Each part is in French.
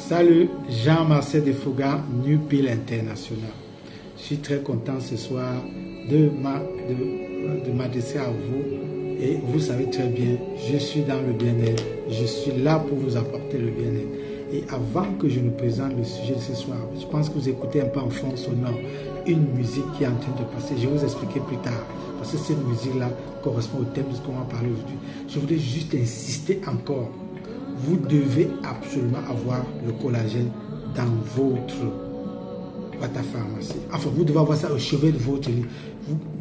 Salut, Jean-Marcel Defouga, Nupil International. Je suis très content ce soir de m'adresser à vous. Et vous savez très bien, je suis dans le bien-être. Je suis là pour vous apporter le bien-être. Et avant que je ne présente le sujet de ce soir, je pense que vous écoutez un peu en fond sonore une musique qui est en train de passer. Je vais vous expliquer plus tard. Parce que cette musique-là correspond au thème de ce qu'on va parler aujourd'hui. Je voulais juste insister encore. Vous devez absolument avoir le collagène dans votre pharmacie. Enfin, vous devez avoir ça au chevet de votre lit.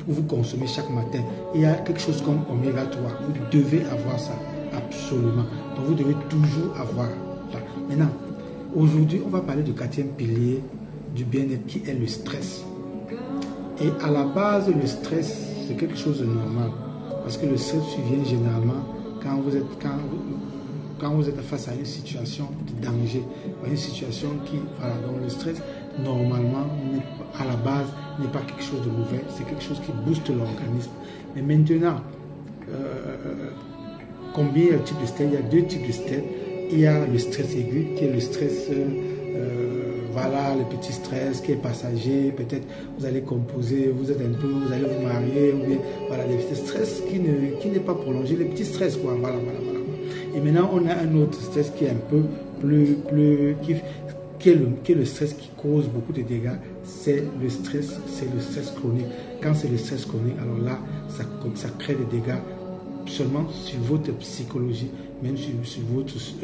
Vous consommez chaque matin. Il y a quelque chose comme oméga 3. Vous devez avoir ça, absolument. Donc, vous devez toujours avoir ça. Maintenant, aujourd'hui, on va parler du quatrième pilier du bien-être qui est le stress. Et à la base, le stress, c'est quelque chose de normal. Parce que le stress survient généralement quand vous êtes face à une situation de danger, une situation qui, voilà, donc le stress, normalement, à la base, n'est pas quelque chose de mauvais, c'est quelque chose qui booste l'organisme. Mais maintenant, combien il y a de types de stress? Il y a deux types de stress. Il y a le stress aigu, qui est le stress, voilà, le petit stress qui est passager. Peut-être vous allez composer, vous allez vous marier, ou bien, voilà, les petits stress qui n'est pas prolongé, les petits stress, quoi, voilà. Et maintenant, on a un autre stress qui est un peu qui est le stress qui cause beaucoup de dégâts. C'est le stress chronique. Quand c'est le stress chronique, alors là, ça crée des dégâts seulement sur votre psychologie, même sur votre sur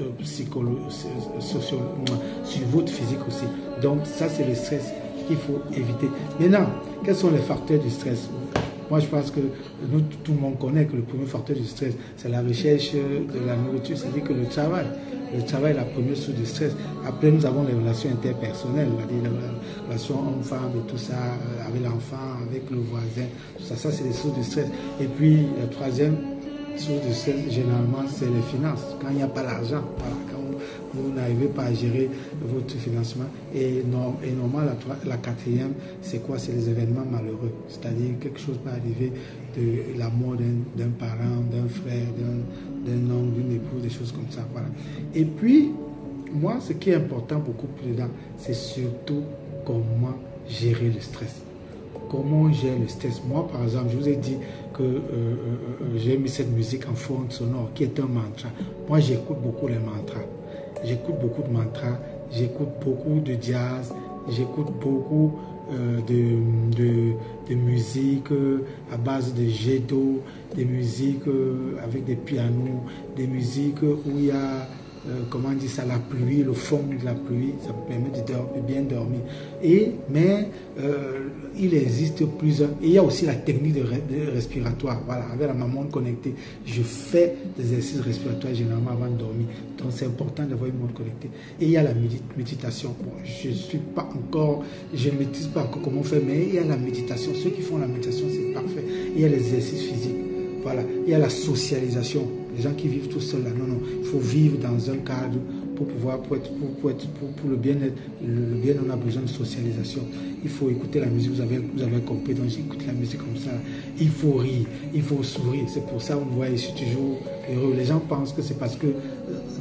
votre physique aussi. Donc, ça, c'est le stress qu'il faut éviter. Maintenant, quels sont les facteurs du stress? Moi, je pense que tout le monde connaît que le premier facteur du stress, c'est la recherche de la nourriture, c'est-à-dire que le travail. Le travail est la première source de stress. Après, nous avons les relations interpersonnelles, c'est-à-dire les relations homme-femme et tout ça, avec l'enfant, avec le voisin, tout ça, c'est des sources de stress. Et puis, la troisième source de stress, généralement, c'est les finances. Quand il n'y a pas l'argent, voilà, quand vous n'arrivez pas à gérer votre financement. Et normalement, la quatrième, c'est quoi? C'est les événements malheureux. C'est-à-dire quelque chose peut arriver, de la mort d'un parent, d'un frère, d'un homme, d'une épouse, des choses comme ça. Voilà. Et puis, moi, ce qui est important beaucoup plus dedans, c'est surtout comment gérer le stress. Comment on gère le stress? Moi, par exemple, je vous ai dit que j'ai mis cette musique en fond sonore qui est un mantra. Moi, j'écoute beaucoup les mantras. J'écoute beaucoup de mantras, j'écoute beaucoup de jazz, j'écoute beaucoup de musique à base de jet d'eau, des musiques avec des pianos, des musiques où il y a, comment on dit ça, la pluie, le fond de la pluie, ça me permet de bien dormir. Mais il existe plusieurs, et il y a aussi la technique de respiratoire, voilà, avec la montre connectée. Je fais des exercices respiratoires généralement avant de dormir, donc c'est important d'avoir une montre connectée. Et il y a la méditation. Bon, je ne maîtrise pas encore comment faire, mais il y a la méditation. Ceux qui font la méditation, c'est parfait. Il y a les exercices physiques, voilà. Il y a la socialisation. Les gens qui vivent tout seuls là, non, il faut vivre dans un cadre pour le bien-être. Le bien-être, on a besoin de socialisation. Il faut écouter la musique, vous avez compris, donc j'écoute la musique comme ça. Il faut rire, il faut sourire. C'est pour ça qu'on me voit, je suis toujours heureux. Les gens pensent que c'est parce que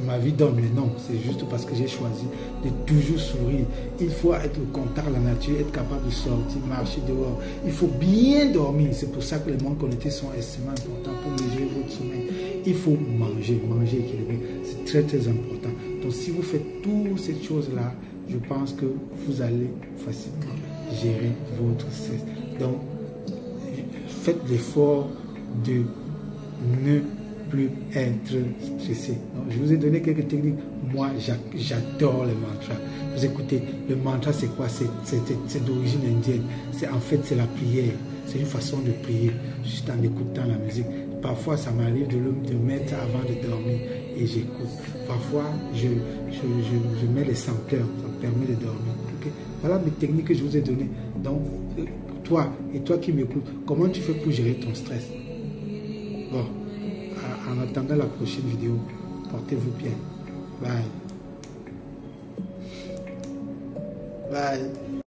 ma vie donne, mais non, c'est juste parce que j'ai choisi de toujours sourire. Il faut être au contact de la nature, être capable de sortir, marcher dehors. Il faut bien dormir. C'est pour ça que les montres connectées sont extrêmement importants pour mesurer votre sommeil. Il faut manger équilibré. C'est très très important. Donc si vous faites toutes ces choses-là, je pense que vous allez facilement gérer votre stress. Donc, faites l'effort de ne plus être stressé. Donc, je vous ai donné quelques techniques. Moi, j'adore les mantras. Vous écoutez, le mantra, c'est quoi? C'est d'origine indienne. En fait, c'est la prière. C'est une façon de prier, juste en écoutant la musique. Parfois, ça m'arrive de mettre avant de dormir et j'écoute. Parfois, je mets les sampleurs, ça me permet de dormir. Okay? Voilà mes techniques que je vous ai données. Donc, toi qui m'écoutes, comment tu fais pour gérer ton stress? Bon, en attendant la prochaine vidéo, portez-vous bien. Bye. Bye.